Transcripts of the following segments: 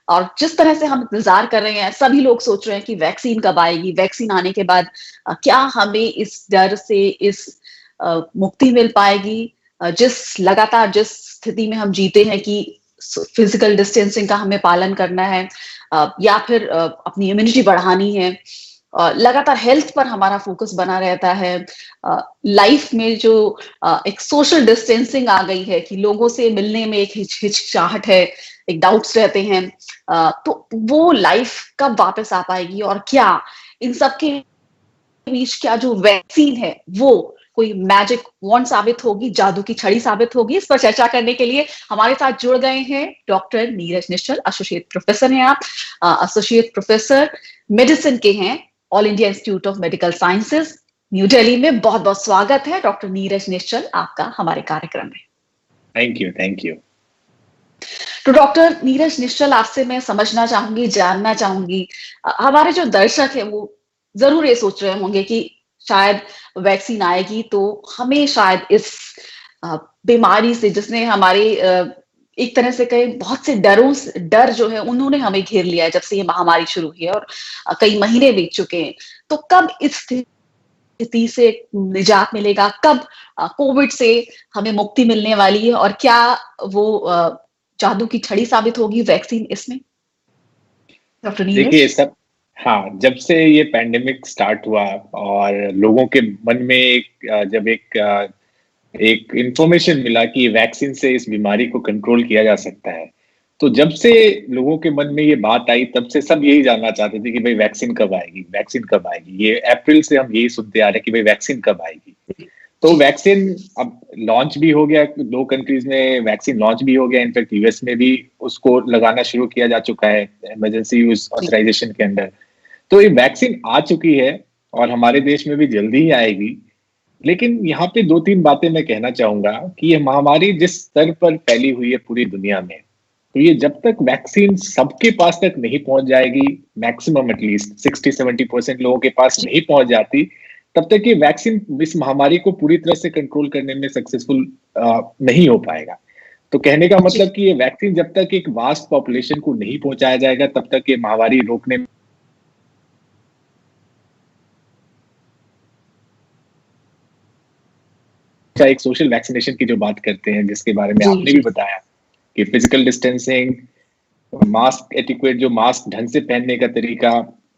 और जिस तरह से हम इंतजार कर रहे हैं, सभी लोग सोच रहे हैं कि वैक्सीन कब आएगी, वैक्सीन आने के बाद क्या हमें इस डर से इस मुक्ति मिल पाएगी, जिस स्थिति में हम जीते हैं कि फिजिकल डिस्टेंसिंग का हमें पालन करना है, या फिर अपनी इम्यूनिटी बढ़ानी है। लगातार हेल्थ पर हमारा फोकस बना रहता है। लाइफ में जो एक सोशल डिस्टेंसिंग आ गई है कि लोगों से मिलने में एक हिचकिचाहट है, एक डाउट्स रहते हैं, तो वो लाइफ कब वापस आ पाएगी, और क्या इन सब के बीच क्या जो वैक्सीन है वो कोई मैजिक वॉन्ड साबित होगी, जादू की छड़ी साबित होगी? इस पर चर्चा करने के लिए हमारे साथ जुड़ गए हैं डॉक्टर नीरज निश्चल। एसोसिएट प्रोफेसर हैं आप, एसोसिएट प्रोफेसर मेडिसिन के हैं, all India institute of medical sciences, new Delhi में। बहुत बहुत स्वागत है डॉक्टर नीरज निश्चल आपका हमारे कार्यक्रम में। Thank you. तो डॉक्टर नीरज निश्चल, आपसे मैं समझना चाहूंगी, जानना चाहूंगी, हमारे जो दर्शक है वो जरूर ये सोच रहे होंगे कि शायद वैक्सीन आएगी तो हमें शायद इस बीमारी से, जिसने हमारे एक तरह से कहे बहुत से डर जो है उन्होंने हमें घेर लिया है जब से ये महामारी शुरू हुई है, और कई महीने बीत चुके हैं। तो कब इस स्थिति से निजात मिलेगा, कब कोविड से हमें मुक्ति मिलने वाली है, और क्या वो जादू की छड़ी साबित होगी वैक्सीन इसमें? डॉक्टर नीरज। देखिए सब, हाँ, जब से ये पैंडेमिक स्टार्ट हुआ और लोगों के मन में जब एक इंफॉर्मेशन मिला कि वैक्सीन से इस बीमारी को कंट्रोल किया जा सकता है, तो जब से लोगों के मन में ये बात आई तब से सब यही जानना चाहते थे कि भाई वैक्सीन कब आएगी, वैक्सीन कब आएगी। ये अप्रैल से हम यही सुनते आ रहे हैं कि भाई वैक्सीन कब आएगी। तो वैक्सीन अब लॉन्च भी हो गया, 2 कंट्रीज में वैक्सीन लॉन्च भी हो गया, इनफैक्ट यूएस में भी उसको लगाना शुरू किया जा चुका है इमरजेंसी यूज ऑथराइजेशन के अंडर। तो ये वैक्सीन आ चुकी है और हमारे देश में भी जल्दी ही आएगी। लेकिन यहाँ पे 2-3 बातें मैं कहना चाहूंगा कि ये महामारी जिस स्तर पर फैली हुई है पूरी दुनिया में, तो ये जब तक वैक्सीन सबके पास तक नहीं पहुंच जाएगी, मैक्सिमम एटलीस्ट 60-70% लोगों के पास नहीं पहुंच जाती, तब तक ये वैक्सीन इस महामारी को पूरी तरह से कंट्रोल करने में सक्सेसफुल नहीं हो पाएगा। तो कहने का मतलब कि ये वैक्सीन जब तक एक वास्ट पॉपुलेशन को नहीं पहुंचाया जाएगा तब तक ये महामारी रोकने में एक सोशल वैक्सीनेशन की जो बात करते हैं, जिसके बारे में आपने भी बताया कि फिजिकल डिस्टेंसिंग, मास्क एटिक्वेट, जो मास्क ढंग से पहनने का तरीका,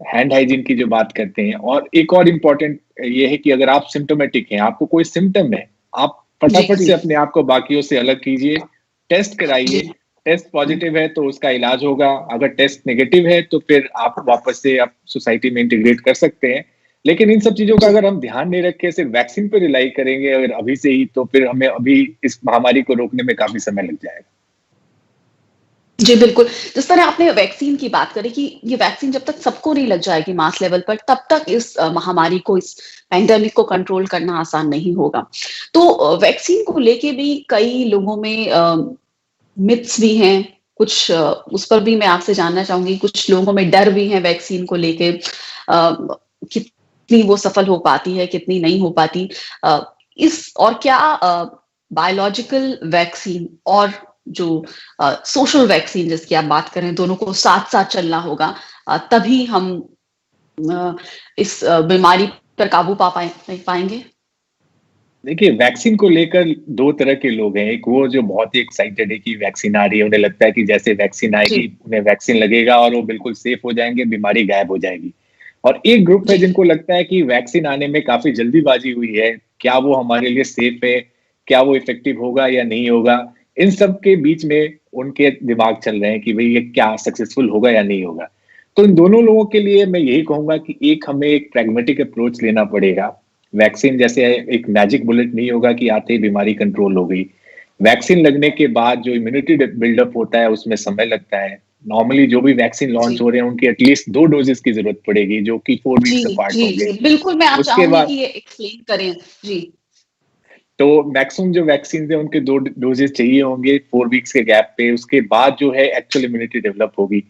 हैंड हाइजीन की जो बात करते हैं, और एक और इम्पोर्टेंट ये है कि अगर आप सिम्टोमेटिक हैं, आपको कोई सिम्टम है, आप फटाफट से अपने आप को बाकियों से अलग कीजिए, टेस्ट कराइए। टेस्ट पॉजिटिव है तो उसका इलाज होगा, अगर टेस्ट नेगेटिव है तो फिर आप वापस से आप सोसाइटी में इंटीग्रेट कर सकते हैं। लेकिन इन सब चीजों का अगर हम ध्यान नहीं रख के सिर्फ वैक्सीन पर रिलाई करेंगे अगर अभी से ही, तो फिर हमें अभी इस महामारी को रोकने में काफी समय लग जाएगा। जी बिल्कुल, जिस तरह आपने वैक्सीन की बात करी कि ये वैक्सीन जब तक सबको नहीं लग जाएगी मास लेवल पर, तब तक इस महामारी को, इस पैंडेमिक को कंट्रोल करना आसान नहीं होगा। तो वैक्सीन को लेके भी कई लोगों में मिथ्स भी हैं, कुछ उस पर भी मैं आपसे जानना चाहूंगी। कुछ लोगों में डर भी है वैक्सीन को लेके, कितनी वो सफल हो पाती है, कितनी नहीं हो पाती, और क्या बायोलॉजिकल वैक्सीन और जो सोशल वैक्सीन जिसकी आप बात करें, दोनों को साथ साथ चलना होगा, तभी हम इस बीमारी पर काबू पाएंगे? देखिए, वैक्सीन को लेकर 2 तरह के लोग हैं। एक वो जो बहुत ही एक्साइटेड है कि वैक्सीन आ रही है, उन्हें लगता है कि जैसे वैक्सीन आएगी उन्हें वैक्सीन लगेगा और वो बिल्कुल सेफ हो जाएंगे, बीमारी गायब हो जाएगी। और एक ग्रुप है जिनको लगता है कि वैक्सीन आने में काफी जल्दीबाजी हुई है, क्या वो हमारे लिए सेफ है, क्या वो इफेक्टिव होगा या नहीं होगा। इन सब के बीच में उनके दिमाग चल रहे हैं कि भाई ये क्या सक्सेसफुल होगा या नहीं होगा। तो इन दोनों लोगों के लिए मैं यही कहूंगा कि हमें एक प्रैग्मेटिक अप्रोच लेना पड़ेगा। वैक्सीन जैसे एक मैजिक बुलेट नहीं होगा कि आते ही बीमारी कंट्रोल हो गई। वैक्सीन लगने के बाद जो इम्यूनिटी बिल्डअप होता है उसमें समय लगता है। नॉर्मली जो भी वैक्सीन लॉन्च हो रहे हैं उनकी एटलीस्ट 2 डोजेस की जरूरत पड़ेगी, जो कि 4 वीक्स अपार्ट होंगे। बिल्कुल, मैं आप चाहूंगी कि ये एक्सप्लेन करें। जी, तो मैक्सिमम जो वैक्सीन है उनके 2 डोजेस चाहिए होंगे 4 वीक्स के गैप पे, उसके बाद जो है एक्चुअल इम्यूनिटी डेवलप होगी।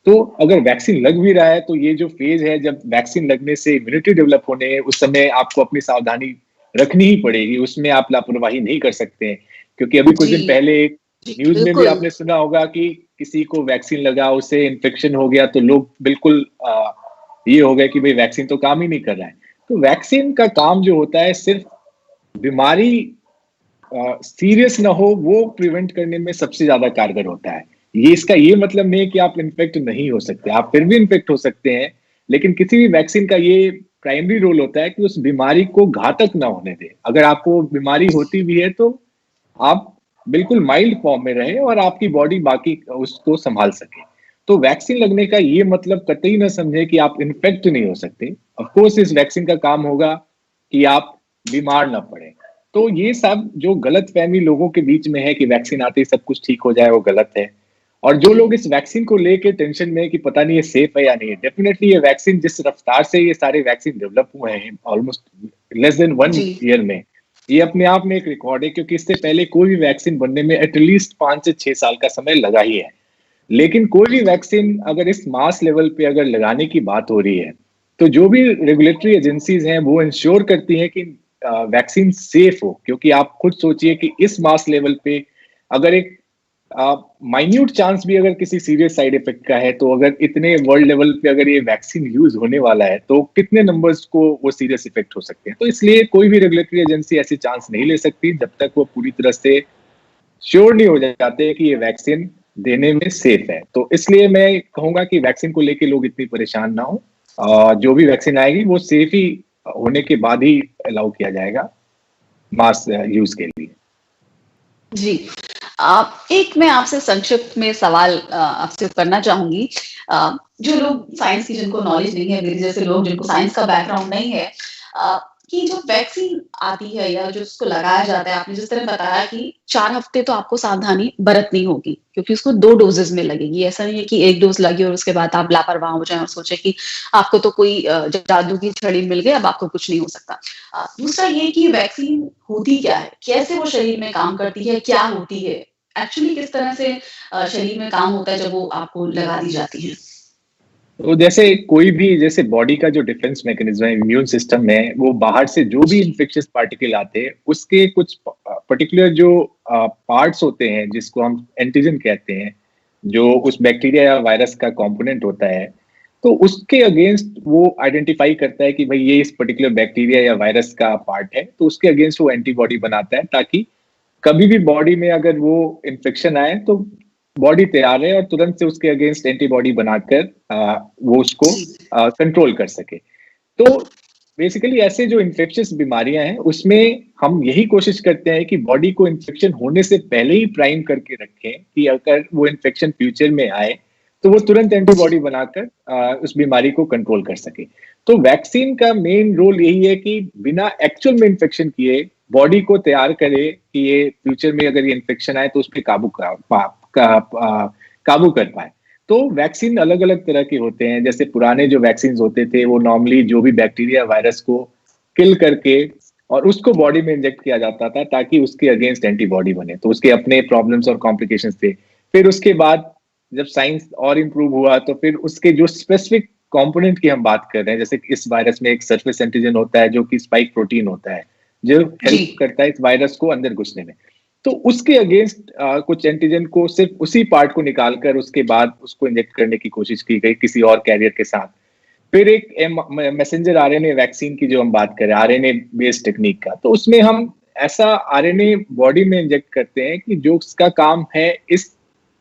तो अगर वैक्सीन लग भी रहा है तो ये जो फेज है जब वैक्सीन लगने से इम्यूनिटी डेवलप होने है, उस समय आपको अपनी सावधानी रखनी ही पड़ेगी, उसमें आप लापरवाही नहीं कर सकते हैं। क्योंकि अभी कुछ दिन पहले एक न्यूज में भी आपने सुना होगा कि किसी को वैक्सीन लगा, उसे इन्फेक्शन हो गया तो लोग बिल्कुल ये हो गया कि भाई वैक्सीन तो काम ही नहीं कर रहा है। तो वैक्सीन का काम जो होता है सिर्फ बीमारी सीरियस ना हो वो प्रिवेंट करने में सबसे ज्यादा कारगर होता है। ये इसका ये मतलब नहीं है कि आप इन्फेक्ट नहीं हो सकते, आप फिर भी इन्फेक्ट हो सकते हैं, लेकिन किसी भी वैक्सीन का ये प्राइमरी रोल होता है कि उस बीमारी को घातक ना होने दे। अगर आपको बीमारी होती भी है तो आप बिल्कुल माइल्ड फॉर्म में रहे और आपकी बॉडी बाकी उसको संभाल सके। तो वैक्सीन लगने का ये मतलब कतई ना समझे कि आप इन्फेक्ट नहीं हो सकते। ऑफ कोर्स इस वैक्सीन का काम होगा कि आप बीमार ना पड़े। तो ये सब जो गलतफहमी लोगों के बीच में है कि वैक्सीन आते ही सब कुछ ठीक हो जाए, वो गलत है। और जो लोग इस वैक्सीन को लेके टेंशन में है कि पता नहीं ये सेफ है या नहीं है, डेफिनेटली ये वैक्सीन जिस रफ्तार से ये सारे वैक्सीन डेवलप हुए हैं ऑलमोस्ट लेस देन 1 ईयर में, ये अपने आप में एक रिकॉर्ड है, क्योंकि इससे पहले कोई भी वैक्सीन बनने में एटलीस्ट 5 से 6 साल का समय लगा ही है। लेकिन कोई भी वैक्सीन अगर इस मास लेवल पे अगर लगाने की बात हो रही है, तो जो भी रेगुलेटरी एजेंसीज हैं वो इंश्योर करती हैं कि वैक्सीन सेफ हो। क्योंकि आप खुद सोचिए कि इस मास लेवल पे अगर एक माइन्यूट चांस भी अगर किसी सीरियस साइड इफेक्ट का है, तो अगर इतने वर्ल्ड लेवल पे अगर ये वैक्सीन यूज होने वाला है तो कितने नंबर्स को वो सीरियस इफेक्ट हो सकते हैं। तो इसलिए कोई भी रेगुलेटरी एजेंसी ऐसी चांस नहीं ले सकती जब तक वो पूरी तरह से श्योर नहीं हो जाते कि ये वैक्सीन देने में सेफ है। तो इसलिए मैं कहूंगा कि वैक्सीन को लेके लोग इतनी परेशान ना हो, जो भी वैक्सीन आएगी वो सेफ ही होने के बाद ही अलाउ किया जाएगा मास यूज के लिए। जी। एक मैं आपसे संक्षिप्त में सवाल आपसे करना चाहूंगी। जो लोग साइंस की जिनको नॉलेज नहीं है, मेरे जैसे लोग जिनको साइंस का बैकग्राउंड नहीं है, कि जो वैक्सीन आती है या जो उसको लगाया जाता है, आपने जिस तरह बताया कि 4 हफ्ते तो आपको सावधानी बरतनी होगी क्योंकि उसको 2 डोजेस में लगेगी। ऐसा नहीं है कि 1 डोज लगी और उसके बाद आप लापरवाह हो जाएं और सोचे कि आपको तो कोई जादू की छड़ी मिल गई, अब आपको कुछ नहीं हो सकता। दूसरा ये कि वैक्सीन होती क्या है? कैसे वो शरीर में काम करती है? क्या होती है? एक्चुअली किस तरह से शरीर में काम होता है जब वो आपको लगा दी जाती है? तो जैसे कोई भी, जैसे बॉडी का जो डिफेंस मैकेनिज्म है, इम्यून सिस्टम है, वो बाहर से जो भी इन्फेक्शियस पार्टिकल आते हैं उसके कुछ पर्टिकुलर जो पार्ट्स होते हैं जिसको हम एंटीजन कहते हैं, जो उस बैक्टीरिया या वायरस का कंपोनेंट होता है, तो उसके अगेंस्ट वो आइडेंटिफाई करता है कि भाई ये इस पर्टिकुलर बैक्टीरिया या वायरस का पार्ट है, तो उसके अगेंस्ट वो एंटीबॉडी बनाता है ताकि कभी भी बॉडी में अगर वो इन्फेक्शन आए तो बॉडी तैयार है और तुरंत से उसके अगेंस्ट एंटीबॉडी बनाकर वो उसको कंट्रोल कर सके। तो बेसिकली ऐसे जो इन्फेक्शियस बीमारियां हैं उसमें हम यही कोशिश करते हैं कि बॉडी को इन्फेक्शन होने से पहले ही प्राइम करके रखें कि अगर वो इन्फेक्शन फ्यूचर में आए तो वो तुरंत एंटीबॉडी बनाकर उस बीमारी को कंट्रोल कर सके। तो वैक्सीन का मेन रोल यही है कि बिना एक्चुअल में इन्फेक्शन किए बॉडी को तैयार करे कि ये फ्यूचर में अगर ये इन्फेक्शन आए तो उस पर काबू कर पाए। तो वैक्सीन अलग अलग तरह के होते हैं। जैसे पुराने जो वैक्सीन होते थे वो नॉर्मली जो भी बैक्टीरिया वायरस को किल करके और उसको बॉडी में इंजेक्ट किया जाता था ताकि उसके अगेंस्ट एंटीबॉडी बने। तो उसके अपने प्रॉब्लम्स और कॉम्प्लिकेशंस थे। फिर उसके बाद जब साइंस और इम्प्रूव हुआ तो फिर उसके जो स्पेसिफिक कंपोनेंट की हम बात कर रहे हैं, जैसे इस वायरस में एक सरफेस एंटीजन होता है जो कि स्पाइक प्रोटीन होता है जो हेल्प करता है इस वायरस को अंदर घुसने में। तो उसके अगेंस्ट कुछ एंटीजन को सिर्फ उसी पार्ट को निकालकर उसके बाद उसको इंजेक्ट करने की कोशिश की गई किसी और कैरियर के साथ। फिर एक मैसेंजर आरएनए वैक्सीन की जो हम बात करें, आरएनए बेस्ड टेक्निक का, तो उसमें हम ऐसा आरएनए बॉडी में इंजेक्ट करते हैं कि जो उसका काम है इस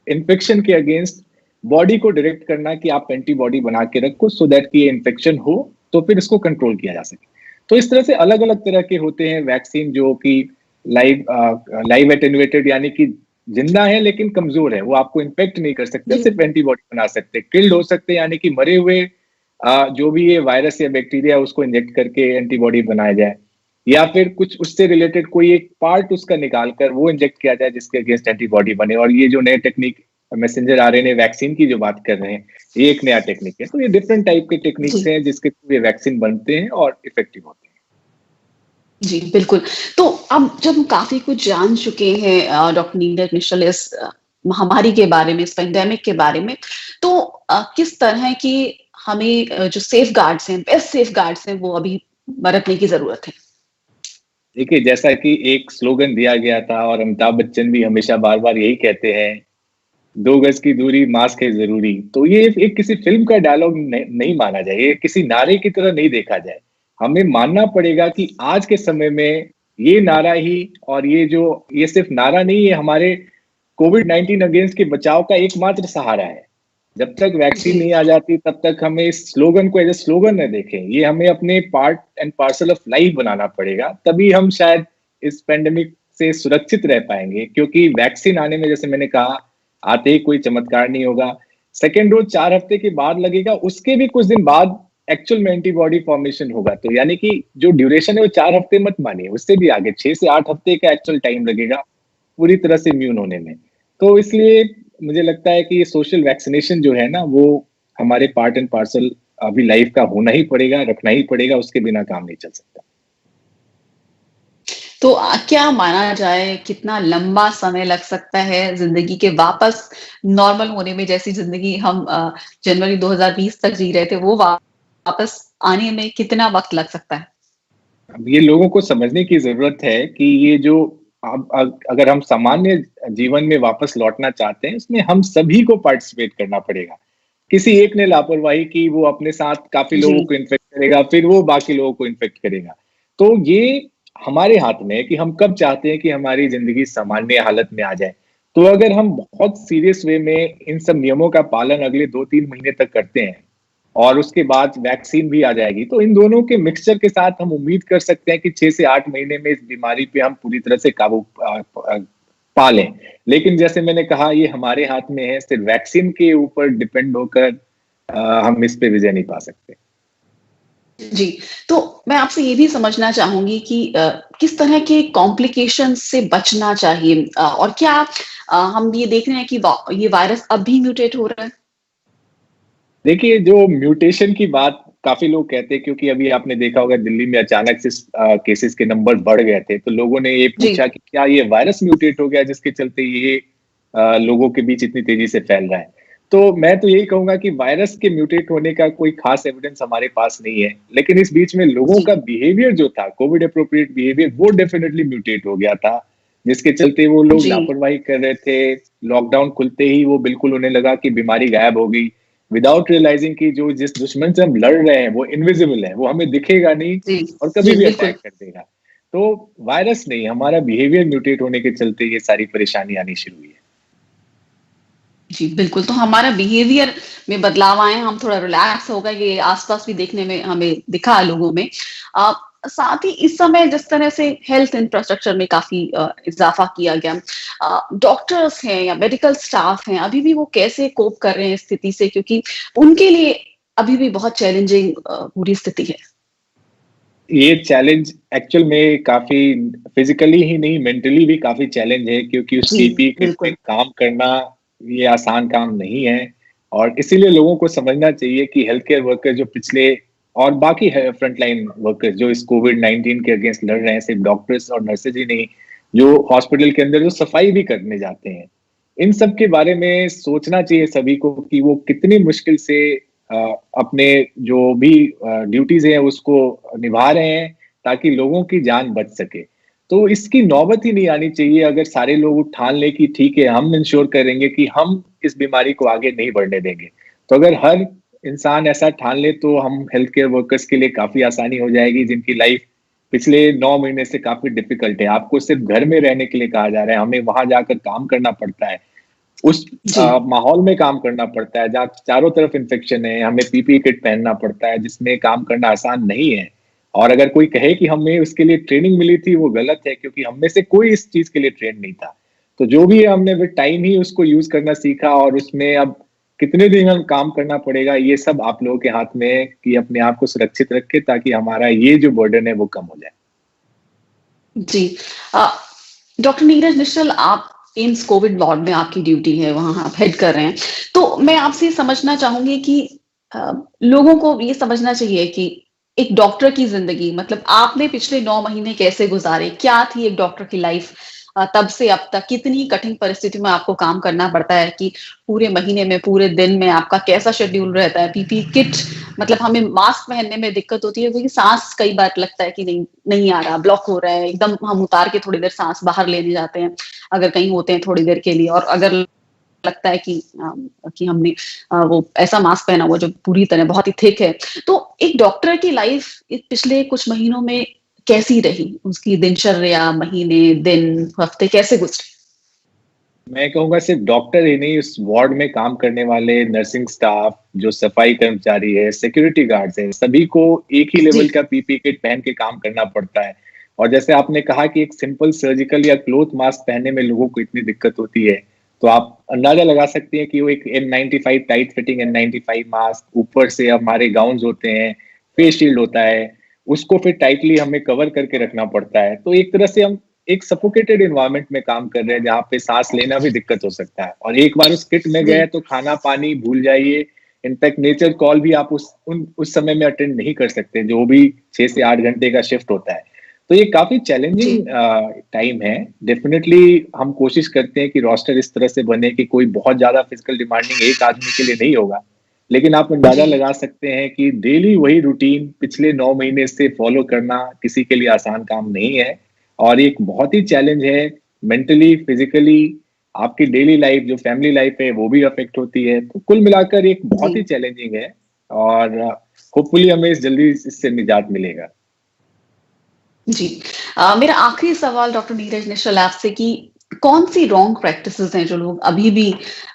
इन्फेक्शन के अगेंस्ट बॉडी को डायरेक्ट करना कि आप एंटीबॉडी बना के रखो सो दैट कि ये इन्फेक्शन हो तो फिर इसको कंट्रोल किया जा सके। तो इस तरह से अलग अलग तरह के होते हैं वैक्सीन जो कि लाइव एटेन्यूएटेड यानी कि जिंदा है लेकिन कमजोर है, वो आपको इन्फेक्ट नहीं कर सकते, सिर्फ एंटीबॉडी बना सकते। किल्ड हो सकते यानी कि मरे हुए जो भी ये वायरस या बैक्टीरिया उसको इंजेक्ट करके एंटीबॉडी बनाया जाए, या फिर कुछ उससे रिलेटेड कोई एक पार्ट उसका निकालकर वो इंजेक्ट किया जाए जिसके अगेंस्ट एंटीबॉडी बने। और ये जो नए टेक्निक मैसेंजर आरएनए वैक्सीन की जो बात कर रहे हैं, ये एक नया टेक्निक है। तो ये डिफरेंट टाइप के टेक्निक्स हैं जिसके थ्रू ये वैक्सीन बनते हैं और इफेक्टिव होते हैं। जी, बिल्कुल। तो अब जब हम काफ़ी कुछ जान चुके हैं डॉक्टर नीरज निश्चल इस महामारी के बारे में, इस पेंडेमिक के बारे में, तो किस तरह की हमें जो सेफगार्ड्स हैं, बेस्ट सेफगार्ड्स हैं, वो अभी बरतने की ज़रूरत है? देखिए, जैसा कि एक स्लोगन दिया गया था और अमिताभ बच्चन भी हमेशा बार-बार यही कहते हैं 2 गज की दूरी, मास्क है जरूरी। तो ये एक किसी फिल्म का डायलॉग नहीं माना जाए, ये किसी नारे की तरह नहीं देखा जाए। हमें मानना पड़ेगा कि आज के समय में ये नारा ही, और ये सिर्फ नारा नहीं, ये हमारे कोविड-19 अगेंस्ट के बचाव का एकमात्र सहारा है। जब तक वैक्सीन जी। नहीं आ जाती तब तक हमें इस स्लोगन को एज ए स्लोगन न देखें, ये हमें अपने part and parcel of life बनाना पड़ेगा, तभी हम शायद इस पेंडेमिक से सुरक्षित रह पाएंगे। क्योंकि वैक्सीन आने में, जैसे मैंने कहा, आते ही कोई चमत्कार नहीं होगा। सेकेंड डोज 4 हफ्ते के बाद लगेगा, उसके भी कुछ दिन बाद एक्चुअल में एंटीबॉडी फॉर्मेशन होगा। तो यानी कि जो ड्यूरेशन है वो 4 हफ्ते मत मानिए, उससे भी आगे 6 से 8 हफ्ते का एक्चुअल टाइम लगेगा पूरी तरह से इम्यून होने में। तो इसलिए मुझे लगता है कि ये सोशल वैक्सीनेशन जो है ना, वो हमारे पार्ट एंड पार्सल अभी लाइफ का होना ही पड़ेगा, रखना ही पड़ेगा, उसके बिना काम नहीं चल सकता। तो क्या माना जाए कितना लंबा समय लग सकता है जिंदगी के वापस नॉर्मल होने में, जैसी जिंदगी हम जनवरी 2020 तक जी रहे थे, वो वापस आने में कितना वक्त लग सकता है? अब ये लोगों को समझने की जरूरत है कि ये जो अगर हम सामान्य जीवन में वापस लौटना चाहते हैं, इसमें हम सभी को पार्टिसिपेट करना पड़ेगा। किसी एक ने लापरवाही की, वो अपने साथ काफी लोगों जी। को इन्फेक्ट करेगा, फिर वो बाकी लोगों को इन्फेक्ट करेगा। तो ये हमारे हाथ में है कि हम कब चाहते हैं कि हमारी जिंदगी सामान्य हालत में आ जाए। तो अगर हम बहुत सीरियस वे में इन सब नियमों का पालन अगले 2-3 महीने तक करते हैं और उसके बाद वैक्सीन भी आ जाएगी, तो इन दोनों के मिक्सचर के साथ हम उम्मीद कर सकते हैं कि 6 से 8 महीने में इस बीमारी पे हम पूरी तरह से काबू पा लें। लेकिन जैसे मैंने कहा, ये हमारे हाथ में है, सिर्फ वैक्सीन के ऊपर डिपेंड होकर हम इस पे विजय नहीं पा सकते। जी, तो मैं आपसे ये भी समझना चाहूंगी कि किस तरह के कॉम्प्लिकेशन से बचना चाहिए, और क्या हम ये देख रहे हैं कि ये वायरस अब भी म्यूटेट हो रहा है? देखिए, जो म्यूटेशन की बात काफी लोग कहते हैं, क्योंकि अभी आपने देखा होगा दिल्ली में अचानक से केसेस के नंबर बढ़ गए थे, तो लोगों ने ये जी। पूछा कि क्या ये वायरस म्यूटेट हो गया जिसके चलते ये लोगों के बीच इतनी तेजी से फैल रहा है। तो मैं तो यही कहूंगा कि वायरस के म्यूटेट होने का कोई खास एविडेंस हमारे पास नहीं है, लेकिन इस बीच में लोगों जी। का बिहेवियर जो था, कोविड अप्रोप्रिएट बिहेवियर, वो डेफिनेटली म्यूटेट हो गया था, जिसके चलते वो लोग जी। लापरवाही कर रहे थे। लॉकडाउन खुलते ही वो बिल्कुल उन्हें लगा कि बीमारी गायब हो गई, विदाउट रियलाइजिंग कि जो जिस दुश्मन से हम लड़ रहे हैं वो इनविजिबल है, वो हमें दिखेगा नहीं जी। और कभी जी, भी बिल्कुल। अटैक कर देगा। तो वायरस नहीं, हमारा बिहेवियर म्यूटेट होने के चलते ये सारी परेशानी आनी शुरू हुई है। जी, बिल्कुल। तो हमारा बिहेवियर में बदलाव आए, हम थोड़ा रिलैक्स हो गए, ये आस-पास भी देखने में हमें दिखा लोगों में। अ, साथ ही इस समय जिस तरह से हेल्थ इंफ्रास्ट्रक्चर में काफ़ी इज़ाफ़ा किया गया, डॉक्टर्स हैं या मेडिकल स्टाफ हैं, अभी भी वो कैसे कोप कर रहे हैं इस स्थिति से? क्योंकि उनके लिए अभी भी बहुत चैलेंजिंग पूरी स्थिति है। ये चैलेंज एक्चुअल में काफी फिजिकली ही नहीं, मेंटली भी काफी चैलेंज है, क्योंकि उस जी, पीपी किट में बिल्कुल। काम करना ये आसान काम नहीं है। और इसीलिए लोगों को समझना चाहिए कि हेल्थ केयर वर्कर जो पिछले, और बाकी है फ्रंटलाइन वर्कर्स जो इस कोविड-19 के अगेंस्ट लड़ रहे हैं, सिर्फ डॉक्टर्स और नर्सेज ही नहीं, जो हॉस्पिटल के अंदर जो सफाई भी करने जाते हैं, इन सब के बारे में सोचना चाहिए सभी को कि वो कितनी मुश्किल से अ, अपने जो भी ड्यूटीज हैं उसको निभा रहे हैं, ताकि लोगों की जान बच सके। तो इसकी नौबत ही नहीं आनी चाहिए अगर सारे लोग ठान लें कि ठीक है, हम इंश्योर करेंगे कि हम इस बीमारी को आगे नहीं बढ़ने देंगे। तो अगर हर इंसान ऐसा ठान ले तो हम हेल्थ केयर वर्कर्स के लिए काफी आसानी हो जाएगी, जिनकी लाइफ पिछले 9 महीने से काफी डिफिकल्ट है। आपको सिर्फ घर में रहने के लिए कहा जा रहा है, हमें वहां जाकर काम करना पड़ता है, उस जी। माहौल में काम करना पड़ता है जहाँ चारों तरफ इन्फेक्शन है, हमें पीपीई किट पहनना पड़ता है, जिसमें काम करना आसान नहीं है। और अगर कोई कहे कि हमें उसके लिए ट्रेनिंग मिली थी, वो गलत है, क्योंकि हम में से कोई इस चीज के लिए ट्रेन नहीं था। तो जो भी है, हमने विद टाइम ही उसको यूज करना सीखा, और उसमें अब कितने दिन हम काम करना पड़ेगा, ये सब आप लोगों के हाथ में है कि अपने आप को सुरक्षित रखें, ताकि हमारा ये जो बर्डन है वो कम हो जाए। जी। अ, डॉक्टर नीरज निश्चल, आप एम्स कोविड वार्ड में आपकी ड्यूटी है, वहाँ आप हेड कर रहे हैं। तो मैं आपसे समझना चाहूँगी कि लोगों को ये समझना चाहिए कि एक डॉक्टर की ज़िंदगी, मतलब आपने पिछले 9 महीने कैसे गुज़ारे? क्या थी एक डॉक्टर की लाइफ़? तब से अब तक कितनी कठिन परिस्थिति में आपको काम करना पड़ता है कि पूरे महीने में, पूरे दिन में आपका कैसा शेड्यूल रहता है? पीपी किट, मतलब हमें मास्क पहनने में दिक्कत होती है क्योंकि सांस कई बार लगता है कि नहीं नहीं आ रहा, ब्लॉक हो रहा है, एकदम हम उतार के थोड़ी देर सांस बाहर लेने जाते हैं अगर कहीं होते हैं थोड़ी देर के लिए, और अगर लगता है कि हमने वो ऐसा मास्क पहना हुआ जो पूरी तरह बहुत ही थिक है। तो एक डॉक्टर की लाइफ पिछले कुछ महीनों में कैसी रही? उसकी दिनचर्या, महीने, दिन, हफ्ते कैसे गुजरे? मैं कहूँगा सिर्फ डॉक्टर ही नहीं, उस वार्ड में काम करने वाले नर्सिंग स्टाफ, जो सफाई कर्मचारी है, सिक्योरिटी गार्ड्स हैं, सभी को एक ही जी, लेवल का पीपी किट पहन के काम करना पड़ता है। और जैसे आपने कहा कि एक सिंपल सर्जिकल या क्लॉथ मास्क पहनने में लोगों को इतनी दिक्कत होती है, तो आप अंदाजा लगा सकते हैं कि वो एक N95 tight fitting N95 mask, ऊपर से हमारे गाउन्स होते हैं, फेस शील्ड होता है, उसको फिर टाइटली हमें कवर करके रखना पड़ता है। तो एक तरह से हम एक सफोकेटेड एनवायरनमेंट में काम कर रहे हैं जहाँ पे सांस लेना भी दिक्कत हो सकता है। और एक बार उस किट में जी, गए तो खाना पानी भूल जाइए। इनफैक्ट नेचर कॉल भी आप उस समय में अटेंड नहीं कर सकते, जो भी 6 से 8 घंटे का शिफ्ट होता है। तो ये काफी जी, चैलेंजिंग टाइम है। डेफिनेटली हम कोशिश करते हैं कि रोस्टर इस तरह से बने कि कोई बहुत ज्यादा फिजिकल डिमांडिंग एक आदमी के लिए नहीं होगा। लेकिन आप अंदाजा जी, लगा सकते हैं कि डेली वही रूटीन पिछले 9 महीने से फॉलो करना किसी के लिए आसान काम नहीं है। और एक बहुत ही चैलेंज है, मेंटली, फिजिकली, आपकी डेली लाइफ जो फैमिली लाइफ है वो भी अफेक्ट होती है। तो कुल मिलाकर एक जी। बहुत ही चैलेंजिंग है। और होपफुली हमें जल्दी इससे निजात मिलेगा। जी। मेरा आखिरी सवाल डॉक्टर नीरज निश्चल आपसे कि कौन-सी रॉन्ग प्रैक्टिसेज़ हैं जो लोग अभी भी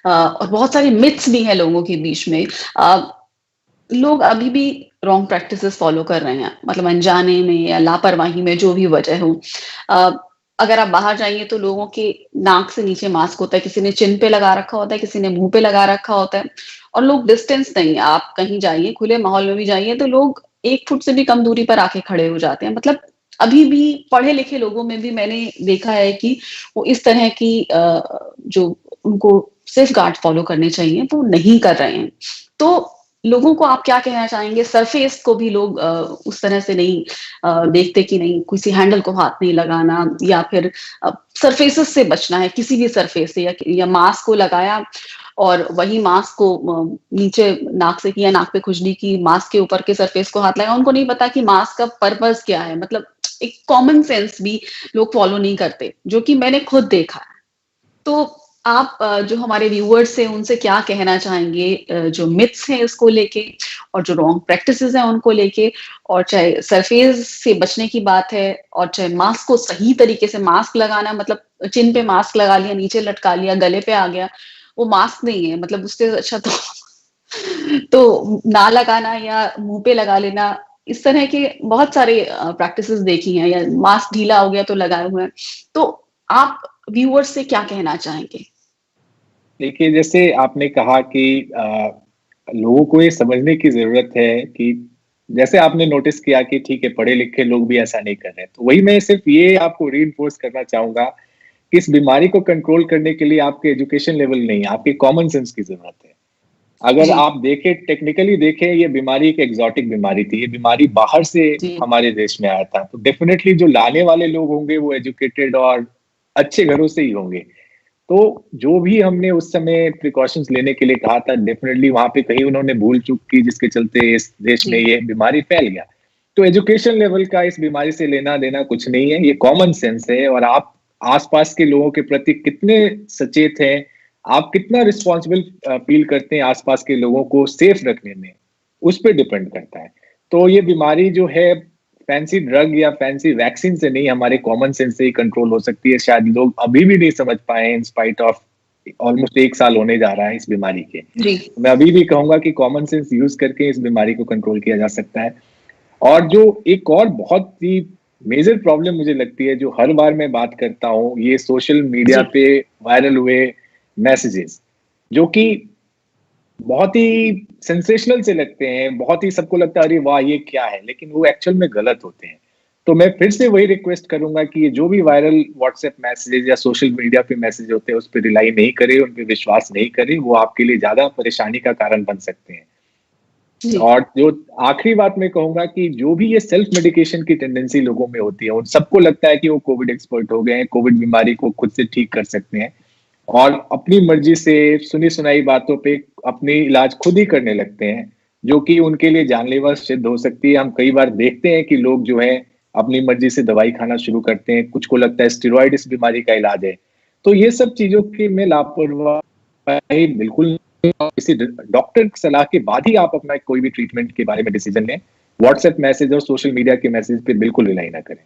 और बहुत सारे मिथ्स भी हैं लोगों के बीच में लोग अभी भी रॉन्ग प्रैक्टिसेज़ फ़ॉलो कर रहे हैं, मतलब अनजाने में या लापरवाही में जो भी वजह हो। अ, अगर आप बाहर जाइए तो लोगों के नाक से नीचे मास्क होता है, किसी ने चिन पे लगा रखा होता है, किसी ने मुँह पे लगा रखा होता है और लोग डिस्टेंस नहीं आप कहीं जाइए, खुले माहौल में भी जाइए तो लोग 1 फुट से भी कम दूरी पर आके खड़े हो जाते हैं। मतलब अभी भी पढ़े-लिखे लोगों में भी मैंने देखा है कि वो इस तरह की जो उनको सेफगार्ड फ़ॉलो करने चाहिए, वो नहीं कर रहे हैं। तो लोगों को आप क्या कहना चाहेंगे? सरफेस को भी लोग उस तरह से नहीं देखते कि नहीं किसी हैंडल को हाथ नहीं लगाना या फिर सरफेसेस से बचना है, किसी भी सरफेस से या मास्क को लगाया और वही मास्क को नीचे नाक से किया, नाक पे खुजली की, मास्क के ऊपर के सरफेस को हाथ लगाया। उनको नहीं पता कि मास्क का पर्पज़ क्या है? मतलब एक कॉमन सेंस भी लोग फॉलो नहीं करते, जो कि मैंने खुद देखा है। तो आप जो हमारे व्यूअर्स हैं उनसे क्या कहना चाहेंगे जो मिथ्स हैं इसको लेके और जो रॉन्ग प्रैक्टिसेस हैं उनको लेके और चाहे सरफेस से बचने की बात है और चाहे मास्क को सही तरीके से मास्क लगाना मतलब चिन पे मास्क लगा लिया नीचे लटका लिया गले पे आ गया वो मास्क नहीं है मतलब उससे अच्छा तो तो ना लगाना या मुंह पे लगा लेना इस तरह के बहुत सारे प्रैक्टिसेस देखी हैं या मास्क ढीला हो गया तो लगाए हुए हैं तो आप व्यूअर्स से क्या कहना चाहेंगे? देखिए, जैसे आपने कहा कि लोगों को ये समझने की ज़रूरत है कि जैसे आपने नोटिस किया कि ठीक है, पढ़े-लिखे लोग भी ऐसा नहीं कर रहे हैं। तो वही मैं सिर्फ़ ये आपको रीइन्फोर्स करना चाहूँगा कि इस बीमारी को कंट्रोल करने के लिए आपके एजुकेशन लेवल नहीं, आपके कॉमन सेंस की ज़रूरत है। अगर जी, आप देखें, टेक्निकली देखें, ये बीमारी एक एक्सोटिक बीमारी थी। ये बीमारी बाहर से जी, हमारे देश में आया था। तो डेफ़िनेटली जो लाने वाले लोग होंगे, वो एजुकेटेड और अच्छे घरों से ही होंगे। तो जो भी हमने उस समय प्रिकॉशंस लेने के लिए कहा था, डेफिनेटली वहां पे कहीं उन्होंने भूल चूक की जिसके चलते इस देश में जी, ये बीमारी फैल गया। तो एजुकेशन लेवल का इस बीमारी से लेना देना कुछ नहीं है, ये कॉमन सेंस है। और आप आसपास के लोगों के प्रति कितने सचेत हैं, आप कितना रिस्पॉन्सिबल फील करते हैं आसपास के लोगों को सेफ रखने में, उस पर डिपेंड करता है। तो ये बीमारी जो है फैंसी ड्रग या फैंसी वैक्सीन से नहीं, हमारे कॉमन सेंस से ही कंट्रोल हो सकती है। शायद लोग अभी भी नहीं समझ पाए इन स्पाइट ऑफ ऑलमोस्ट 1 साल होने जा रहा है इस बीमारी के। जी, मैं अभी भी कहूंगा कि कॉमन सेंस यूज करके इस बीमारी को कंट्रोल किया जा सकता है। और जो एक और बहुत ही मेजर प्रॉब्लम मुझे लगती है, जो हर बार मैं बात करता हूँ, ये सोशल मीडिया जी, पे वायरल हुए मैसेजेस, जो कि बहुत ही सेंसेशनल से लगते हैं, बहुत ही सबको लगता है अरे वाह ये क्या है, लेकिन वो एक्चुअल में गलत होते हैं। तो मैं फिर से वही रिक्वेस्ट करूंगा कि ये जो भी वायरल व्हाट्सएप मैसेजेस या सोशल मीडिया पे मैसेज होते हैं, उस पर रिलाई नहीं करें, उन पे विश्वास नहीं करें, वो आपके लिए ज्यादा परेशानी का कारण बन सकते हैं। जी, और जो आखिरी बात मैं कहूंगा कि जो भी ये सेल्फ मेडिकेशन की टेंडेंसी लोगों में होती है, उन सबको लगता है कि वो कोविड एक्सपर्ट हो गए हैं, कोविड बीमारी को खुद से ठीक कर सकते हैं और अपनी मर्जी से सुनी सुनाई बातों पे अपनी इलाज खुद ही करने लगते हैं, जो कि उनके लिए जानलेवा सिद्ध हो सकती है। हम कई बार देखते हैं कि लोग जो है अपनी मर्जी से दवाई खाना शुरू करते हैं, कुछ को लगता है स्टेरॉइड इस बीमारी का इलाज है। तो ये सब चीजों की में लापरवाही भाई बिल्कुल, किसी डॉक्टर की सलाह के बाद ही आप अपना कोई भी ट्रीटमेंट के बारे में डिसीजन लें। व्हाट्सएप मैसेज और सोशल मीडिया के मैसेज पे बिल्कुल रिलाई ना करें।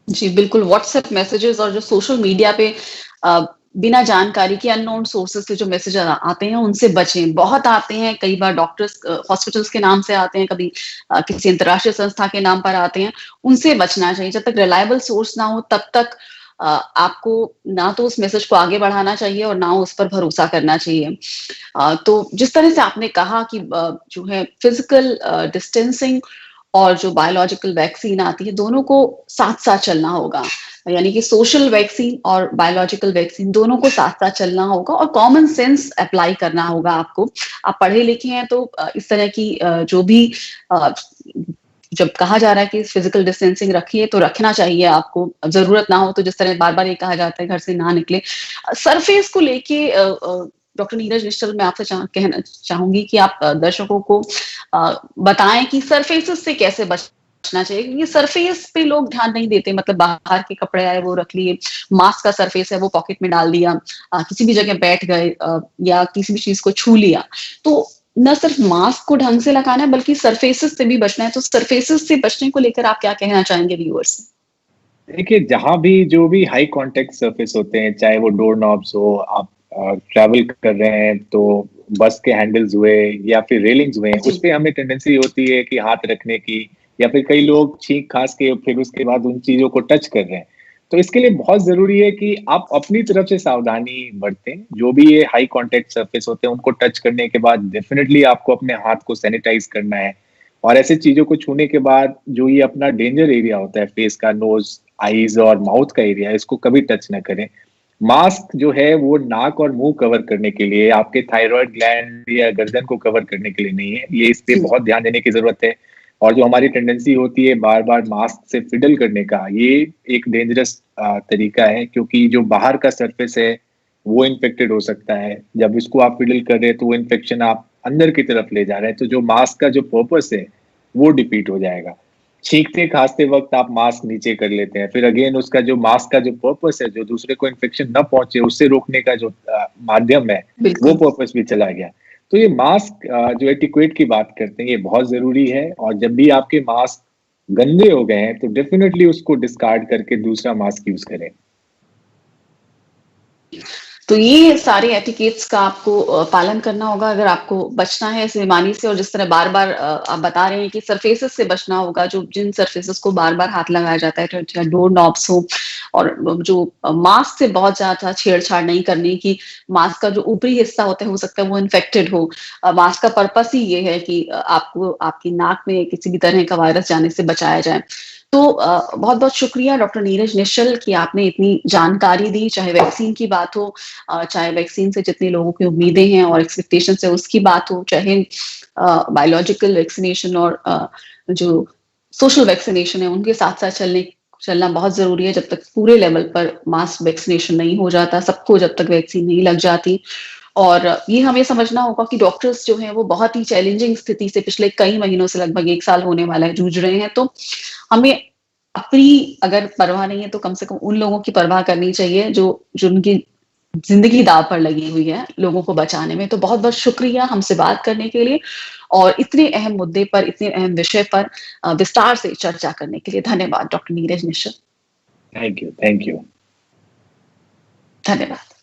जी, बिल्कुल व्हाट्सएप मैसेजेस और जो सोशल मीडिया पे अ, बिना जानकारी के अननोन सोर्सेज़ से जो मैसेज आते हैं उनसे बचें। बहुत आते हैं, कई बार डॉक्टर्स हॉस्पिटल्स के नाम से आते हैं, कभी किसी अंतर्राष्ट्रीय संस्था के नाम पर आते हैं, उनसे बचना चाहिए। जब तक रिलायबल सोर्स ना हो तब तक आपको ना तो उस मैसेज को आगे बढ़ाना चाहिए और ना उस पर भरोसा करना चाहिए। तो जिस तरह से आपने कहा कि जो है फिजिकल डिस्टेंसिंग और जो बायोलॉजिकल वैक्सीन आती है, दोनों को साथ-साथ चलना होगा। यानी कि सोशल वैक्सीन और बायोलॉजिकल वैक्सीन दोनों को साथ-साथ चलना होगा और कॉमन सेंस अप्लाई करना होगा आपको। आप पढ़े-लिखे हैं तो इस तरह की जो भी अ, जब कहा जा रहा है कि फिजिकल डिस्टेंसिंग रखिए तो रखना चाहिए आपको। ज़रूरत ना हो तो जिस तरह बार-बार ये कहा जाता है घर से ना निकले। सरफेस को लेके डॉक्टर नीरज निश्चल मैं आपसे कहना चाहूँगी कि आप दर्शकों को बताएँ कि सरफेसेस से कैसे बचना चाहिए? क्योंकि सरफेस पे लोग ध्यान नहीं देते, मतलब बाहर के कपड़े आए वो रख लिए, मास्क का सरफेस है वो पॉकेट में डाल दिया, किसी भी जगह बैठ गए या किसी भी चीज़ को छू लिया। तो ना सिर्फ मास्क को ढंग से लगाना है बल्कि सरफेसेस से भी बचना है। तो सरफेसेस से बचने को लेकर आप क्या कहना चाहेंगे व्यूअर्स से? देखिए, जहाँ भी जो भी हाई कॉन्टैक्ट सरफेस होते हैं, चाहे वो डोर नॉब्स हो, आप ट्रैवल कर रहे हैं तो बस के हैंडल्स हुए या फिर रेलिंग्स हुए, जी, उसपे हमें टेंडेंसी होती है कि हाथ रखने की, या फिर कई लोग छींक-खाँस के फिर उसके बाद उन चीज़ों को टच कर रहे हैं। तो इसके लिए बहुत ज़रूरी है कि आप अपनी तरफ से सावधानी बरतें। जो भी ये हाई कॉन्टैक्ट सरफेस होते हैं, उनको टच करने के बाद डेफ़िनिटली आपको अपने हाथ को सैनिटाइज़ करना है। और ऐसी चीज़ों को छूने के बाद जो ये अपना डेंजर एरिया होता है, फेस का, नोज़, आईज़ और माउथ का एरिया, इसको कभी टच ना करें। मास्क जो है वो नाक और मुँह कवर करने के लिए, आपके थायरॉइड ग्लैंड या गर्दन को कवर करने के लिए नहीं है। ये इस पे जी, बहुत ध्यान देने की ज़रूरत है। और जो हमारी टेंडेंसी होती है बार-बार मास्क से फिडल करने का, ये एक डेंजरस तरीका है, क्योंकि जो बाहर का सरफेस है, वो इन्फेक्टेड हो सकता है। जब इसको आप फिडल कर रहे हैं तो वो इन्फेक्शन आप अंदर की तरफ ले जा रहे हैं, तो जो मास्क का जो पर्पस है, वो डिफीट हो जाएगा। छींकते-खाँसते वक़्त आप मास्क नीचे कर लेते हैं, फिर अगेन उसका जो मास्क का जो पर्पस है, जो दूसरे को इन्फेक्शन ना पहुँचे, उससे रोकने का जो माध्यम है, वो बिल्कुल। पर्पस भी चला गया। तो ये मास्क जो एटिक्वेट की बात करते हैं, ये बहुत ज़रूरी है, और जब भी आपके मास्क गंदे हो गए हैं, तो डेफ़िनिटली उसको डिस्कार्ड करके दूसरा मास्क यूज़ करें। तो ये सारे एटिकेट्स का आपको पालन करना होगा अगर आपको बचना है इस बीमारी से। और जिस तरह बार-बार आप बता रहे हैं कि सरफेसेस से बचना होगा, जो जिन सरफेसेस को बार-बार हाथ लगाया जाता है, चाहे डोर नॉब्स हो, और जो मास्क से बहुत ज़्यादा छेड़छाड़ नहीं करनी कि मास्क का जो ऊपरी हिस्सा होता है, हो सकता है वो इन्फेक्टेड हो। मास्क का पर्पस ही ये है कि आपको आपकी नाक में किसी भी तरह का वायरस जाने से बचाया जाए। तो बहुत-बहुत शुक्रिया डॉक्टर नीरज निश्चल कि आपने इतनी जानकारी दी, चाहे वैक्सीन की बात हो, चाहे वैक्सीन से जितने लोगों की उम्मीदें हैं और एक्सपेक्टेशंस है उसकी बात हो, चाहे बायोलॉजिकल वैक्सीनेशन और जो सोशल वैक्सीनेशन है उनके साथ-साथ चलना बहुत ज़रूरी है जब तक पूरे लेवल पर मास वैक्सीनेशन नहीं हो जाता, सबको जब तक वैक्सीन नहीं लग जाती। और ये हमें समझना होगा कि डॉक्टर्स जो हैं वो बहुत ही चैलेंजिंग स्थिति से पिछले कई महीनों से, लगभग 1 साल होने वाला है, जूझ रहे हैं। तो हमें अपनी अगर परवाह नहीं है तो कम से कम उन लोगों की परवाह करनी चाहिए जो जिनकी ज़िंदगी दाँव पर लगी हुई है लोगों को बचाने में। तो बहुत-बहुत शुक्रिया हमसे बात करने के लिए और इतने अहम मुद्दे पर, इतने अहम विषय पर विस्तार से चर्चा करने के लिए। धन्यवाद doctor Neeraj Nischal. Thank you, thank you. धन्यवाद।